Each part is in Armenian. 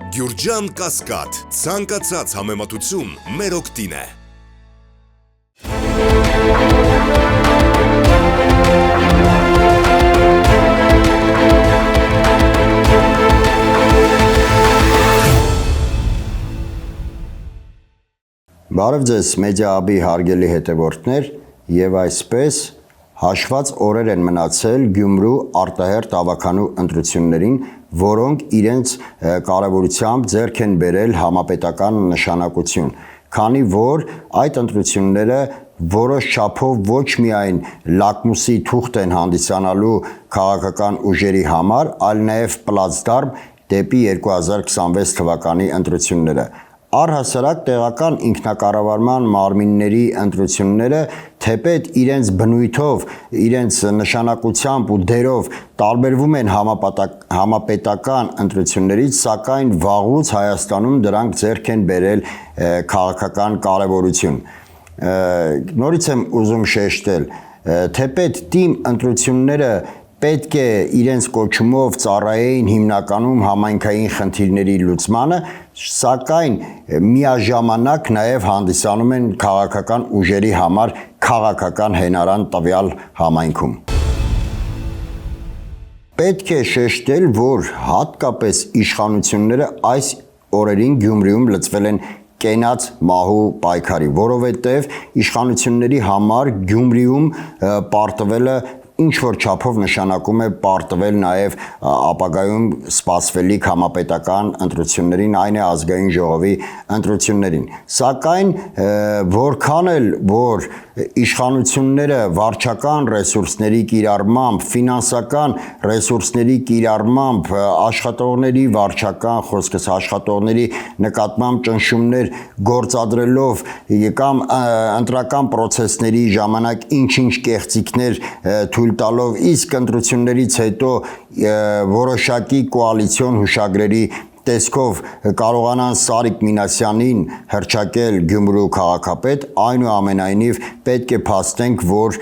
Գյուրջան Կասկադ, ցանկացած համեմատություն մեր օգտին է։ Բարև ձեզ մեդիա հաբի հարգելի հետևորդներ եւ այսպես հաշված օրեր են մնացել Գյումրու արտահերթ ավականու ընտրություններին, որոնք իրենց կարևորությամբ ձեռք են բերել համապետական նշանակություն, քանի որ այդ ընտրությունները որոշ չափով ոչ միայն լակմուսի թուղթ են հանդիսանալու քաղաքական ուժերի համար, այլ նաեւ պլացդարմ դեպի 2026 թվականի ընտրությունները։ Առհասարակ տեղական ինքնակառավարման մարմինների ընտրությունները թեպետ իրենց բնույթով, իրենց նշանակությամբ ու դերով տարբերվում են համապետական ընտրություններից, սակայն վաղուց Հայաստանում դրանք ձեռք են բերել քաղաքական կարևորություն։ Նորից եմ ուզում շեշտել, թեպետ թիմ ընտրությունները պետք է իրենց կոչումով ծառայեին հիմնականում համայնքային խնդիրների լուծմանը, սակայն միաժամանակ նաև հանդիսանում են քաղաքական ուժերի համար քաղաքական հենարան տվյալ համայնքում։ Պետք է շեշտել, որ հատկապես իշխանությունները այս օրերին Գյումրիում լծվել են կենաց մահու պայքարի, որովհետև իշխանությունների համար Գյումրիում պարտվելը ինչ-որ չափով նշանակում է պարտվել նաև ապագայում սպասվելիք համապետական ընտրություններին, այն է ազգային ժողովի ընտրություններին։ Սակայն որքան էլ որ իշխանությունները վարչական ռեսուրսների կիրառմամբ, ֆինանսական ռեսուրսների կիրառմամբ, աշխատողների վարչական, խոսքս աշխատողների նկատմամբ ճնշումներ գործադրելով կամ ընտրական պրոցեսների ժամանակ ինչ-ինչ կեղծիքներ թույլ տալով, իսկ ընտրություններից հետո որոշակի կոալիցիոն հուշագրերի տեսքով կարողանան Սարիկ Մինասյանին հռչակել Գյումրու քաղաքապետ, այնուամենայնիվ պետք է փաստենք, որ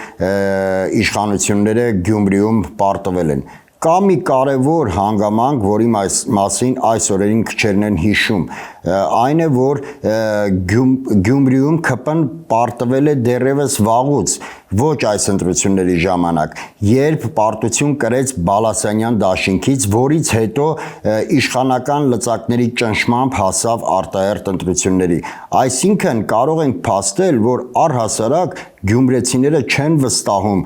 իշխանությունները Գյումրիում պարտվել են։ Կա մի կարևոր հանգամանք, որի մասին այս օրերին քչերն են հիշում, այն է, որ Գյումրիում ԿՊ-ն պարտվել է դեռևս վաղուց, ոչ այս ընտրությունների ժամանակ, երբ պարտություն կրեց Բալասանյան դաշինքից, որից հետո իշխանական լծակների ճնշմամբ հասավ արտահերթ ընտրությունների։ Այսինքն կարող ենք փաստել, որ առհասարակ գյումրեցիները չեն վստահում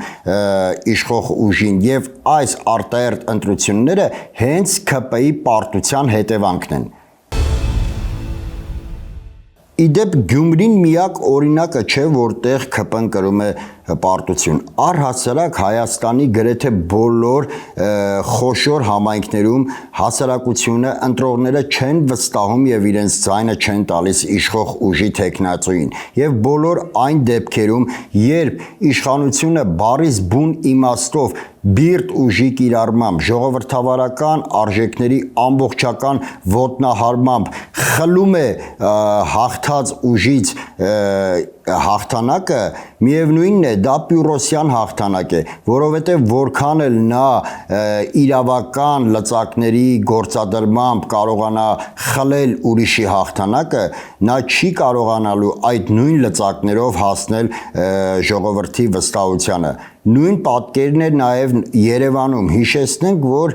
իշխող ուժին եւ այս արտահերթ ընտրությունները հենց ԿՊ-ի պարտության հետևանքն են։ Իդեպ Գյումրին միակ օրինակը չէ, որտեղ ԿՊ-ն կրում է պարտություն։ Առհասարակ Հայաստանի գրեթե բոլոր խոշոր համայնքներում հասարակությունը ընտրողները չեն վստահում եւ իրենց ձայնը չեն տալիս իշխող ուժի թեկնածուին։ Եվ բոլոր այն դեպքերում, երբ իշխանությունը բառից բուն իմաստով բիրտ ուժի կիրառմամբ, ժողովրդավարական արժեքների ամբողջական ոտնահարմամբ խլում է հաղթած ուժից հաղթանակը, միևնույնն է, դա Պյուրոսյան հաղթանակ է, որովհետև որքան էլ նա իրավական լծակների գործադրմամբ կարողանա խլել ուրիշի հաղթանակը, նա չի կարողանալու այդ նույն լծակներով հասնել ժողովրդի վստահությանը։ Նույն պատկերն է նաև Երևանում։ Հիշեցնենք, որ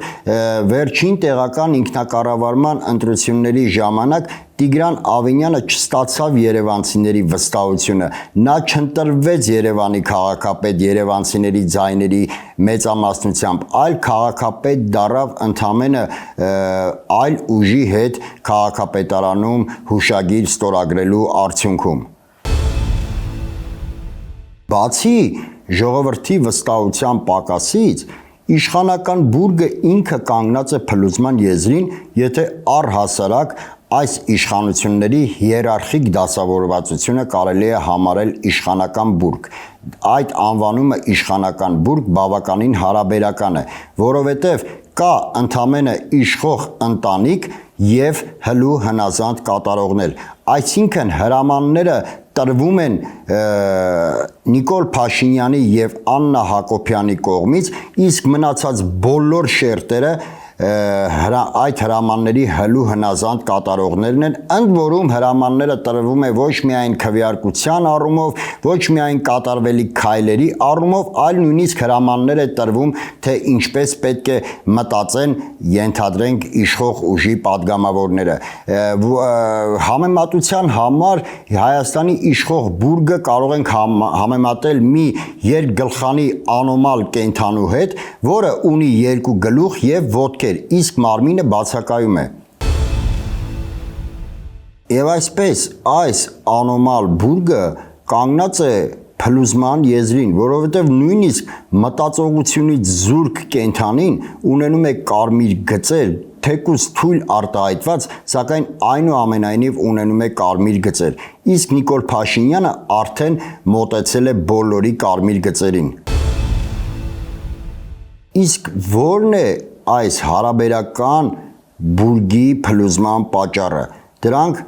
վերջին տեղական ինքնակառավարման ընտրությունների ժամանակ Տիգրան Ավինյանը չստացավ երևանցիների վստահությունը, նա չընտրվեց Երևանի քաղաքապետ երևանցիների ձայների մեծամասնությամբ, այլ քաղաքապետ դառավ ընդամենը այլ ուժի հետ քաղաքապետարանում հուշագիր ստորագրելու արդյունքում։ Բացի ժողովրդի վստահության պակասից, իշխանական բուրգը ինքը կանգնած է փլուզման եզրին, եթե առհասարակ այս իշխանությունների հիերարխիկ դասավորվածությունը կարելի է համարել իշխանական բուրգ։ Այդ անվանումը իշխանական բուրգ բավականին հարաբերական է, որովհետև կա ընդամենը իշխող ընտանիք եւ հլու հնազանդ կատարողներ։ Այսինքն հրամանները տրվում են Նիկոլ Փաշինյանի եւ Աննա Հակոբյանի կողմից, իսկ մնացած բոլոր շերտերը այդ հրամանների հլու հնազանդ կատարողներն են, ընդ որում հրամանները տրվում է ոչ միայն քվեարկության առումով, ոչ միայն կատարվելիք քայլերի առումով, այլ նույնիսկ հրամաններ է տրվում, թե ինչպես պետք է մտածեն, ենթադրենք իշխող ուժի падգամավորները։ Համեմատության համար Հայաստանի իշխող բուրգը կարող ենք համեմատել մի երկգլխանի անոմալ կենդանու հետ, որը ունի երկու գլուխ եւ ոտքեր, իսկ մարմինը բացակայում է։ Եվ այսպես այս անոմալ բուրգը կանգնած է փլուզման եզրին, որովհետև նույնիսկ մտածողությունից զուրկ կենդանին ունենում է կարմիր գծեր, թեկուզ թույլ արտահայտված, սակայն այնուամենայնիվ ունենում է կարմիր գծեր, իսկ Նիկոլ Փաշինյանը արդեն մոտեցել է բոլորի կարմիր գծերին։ Իսկ ո՞րն է այս հարաբերական բուրգի փլուզման պատճառը։ Դրանք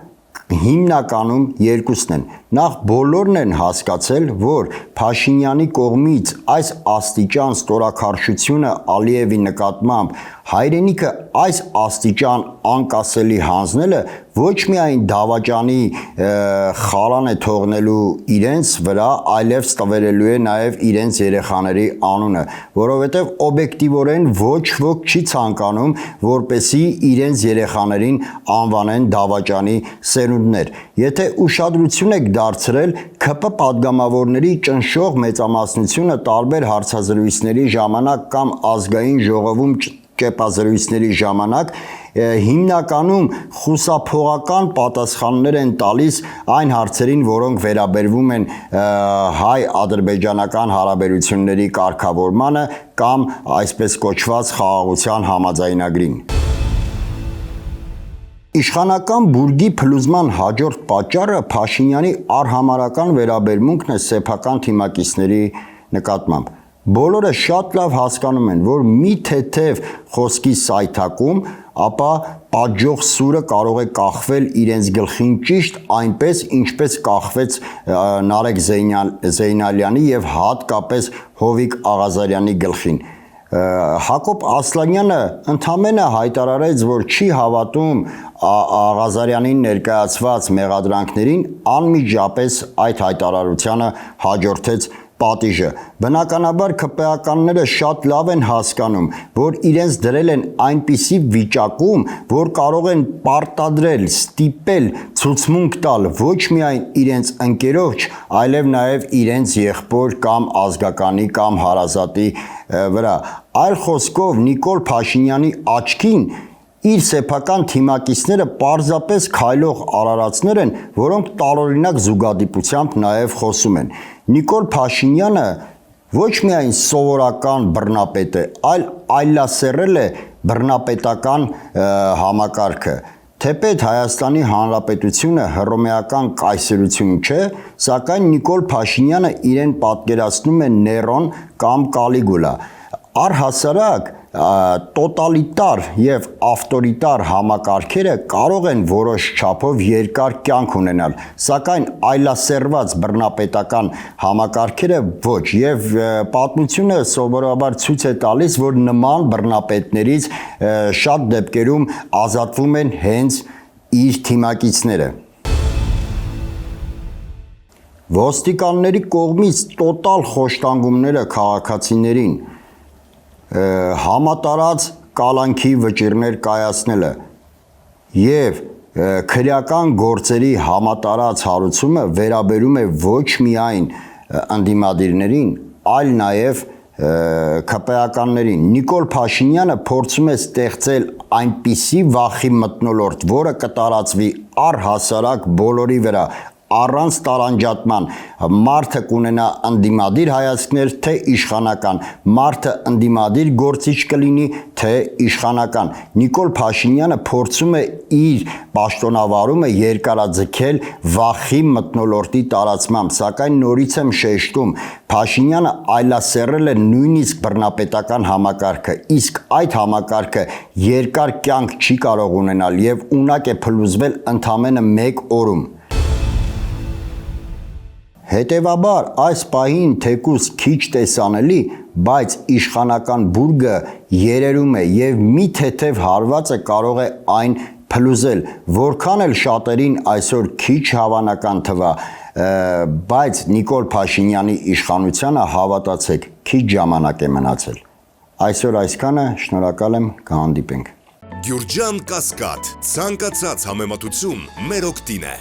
հիմնականում երկուսն են։ Նախ բոլորն են հասկացել, որ Փաշինյանի կողմից այս աստիճան ստորաքարշությունը Ալիևի նկատմամբ հայրենիքը այս աստիճան անկասելի հանձնելը ոչ միայն դավաճանի խարան է թողնելու իրենց վրա, այլև ստվերելու է նաև իրենց երեխաների անունը, որովհետև օբյեկտիվորեն ոչ ոք չի ցանկանում, որպեսի իրենց երեխաներին անվանեն դավաճանի սերունդներ։ Եթե ուշադրություն եք դարձրել ՔՊ падգամավորների ճնշող մեծամասնությունը տարբեր հարցազրույցների ժամանակ կամ ազգային ժողովում ճեպազրույցների ժամանակ հիմնականում խուսափողական պատասխաններ են տալիս այն հարցերին, որոնք վերաբերվում են հայ-ադրբեջանական հարաբերությունների կարգավորմանը կամ այսպես կոչված խաղաղության համաձայնագրին։ Իշխանական բուրգի փլուզման հաջորդ պատճառը Փաշինյանի արհամարական վերաբերմունքն է սեփական թիմակիցների նկատմամբ։ Բոլորը շատ լավ հասկանում են, որ մի թեթև խոսքի սայթակում, ապա պատժող սուրը կարող է կախվել իրենց գլխին ճիշտ այնպես, ինչպես կախվեց Նարեկ Զեյնալյանի եւ հատկապես Հովիկ Աղազարյանի գլխին։ Հակոբ Ասլանյանը ընդամենը հայտարարեց, որ չի հավատում Աղազարյանին ներկայացված մեղադրանքներին, անմիջապես այդ հայտարարությանը հաջորդեց պատիժը։ Բնականաբար ՔՊ-ականները շատ լավ են հասկանում, որ իրենց դրել են այնպիսի վիճակում, որ կարող են պարտադրել, ստիպել, ցուցմունք տալ ոչ միայն իրենց ընկերոջ, այլև նաև իրենց եղբոր կամ ազգականի կամ հարազատի վրա։ Այլ խոսքով Նիկոլ Փաշինյանի աչքին իր սեփական թիմակիցները պարզապես քայլող արարածներ են, որոնք տարօրինակ զուգադիպությամբ նաև խոսում են։ Նիկոլ Փաշինյանը ոչ միայն սովորական բռնապետ է, այլ այլասերել է բռնապետական համակարգը։ Թեպետ Հայաստանի Հանրապետությունը հռոմեական կայսրություն չէ, սակայն Նիկոլ Փաշինյանը իրեն պատկերացնում է Ներոն կամ Կալիգուլա։ Առհասարակ տոտալիտար եւ ավտորիտար համակարգերը կարող են որոշ չափով երկար կյանք ունենալ, սակայն այլասերված բռնապետական համակարգերը ոչ, եւ պատմությունը սովորաբար ցույց է տալիս, որ նման բռնապետներից շատ դեպքերում ազատվում են հենց իր թիմակիցները։ Ոստիկանների կողմից տոտալ խոշտանգումները քաղաքացիներին համատարած կալանքի վճիռներ կայացնելը եւ քրեական գործերի համատարած հարուցումը վերաբերում է ոչ միայն ընդդիմադիրներին, այլ նաեւ ՔՊ-ականներին։ Նիկոլ Փաշինյանը փորձում է ստեղծել այնպիսի վախի մթնոլորտ, որը կտարածվի առհասարակ բոլորի վրա, առանց տարանջատման, մարդը կունենա ընդդիմադիր հայացքներ, թե իշխանական, մարդը ընդդիմադիր գործիչ կլինի, թե իշխանական։ Նիկոլ Փաշինյանը փորձում է իր պաշտոնավարումը երկարաձգել վախի մթնոլորտի տարածմամբ, սակայն նորից եմ շեշտում, Փաշինյանը այլասերել է նույնիսկ բռնապետական համակարգը, իսկ այդ համակարգը երկար կյանք չի կարող ունենալ եւ ունակ է փլուզվել ընդամենը 1 օրում։ Հետևաբար այս պահին թեկուզ քիչ տեսանելի, բայց իշխանական բուրգը երերում է եւ մի թեթև հարվածը կարող է այն փլուզել, որքան էլ շատերին այսօր քիչ հավանական թվա, բայց Նիկոլ Փաշինյանի իշխանությանը հավատացեք, քիչ ժամանակ է մնացել։ Այսօր այսքանը, շնորհակալ եմ, կհանդիպենք։ Գյուրջան Կասկադ, ցանկացած համեմատություն մեր օգտին է։